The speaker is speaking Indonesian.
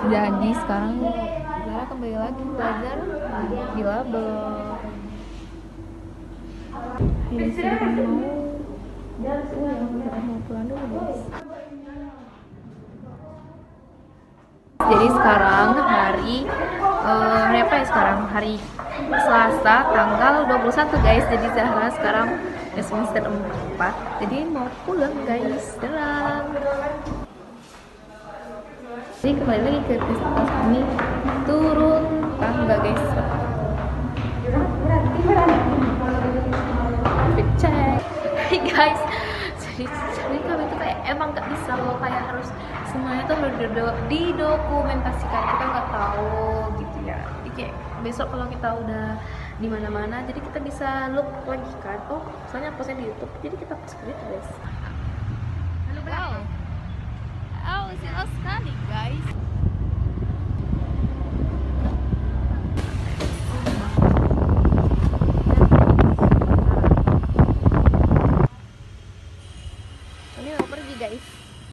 Jadi sekarang Zara kembali lagi belajar di label. Ini sudah mau pulang dulu guys. Jadi sekarang hari apa ya sekarang? Hari Selasa tanggal 21 guys. Jadi Zahra sekarang semester 4. Jadi mau pulang guys. Dadah. Jadi kembali lagi ke kelas ini turun tangga guys. Cek. Hai guys. Jadi kami tuh kayak emang nggak bisa loh, kayak harus semuanya tuh harus didokumentasikan. Kita nggak tahu gitu ya. Jadi kayak besok kalau kita udah di mana-mana, jadi kita bisa look lagi kan. Oh, soalnya postnya di YouTube. Jadi kita post ke YouTube guys. Halo, wow.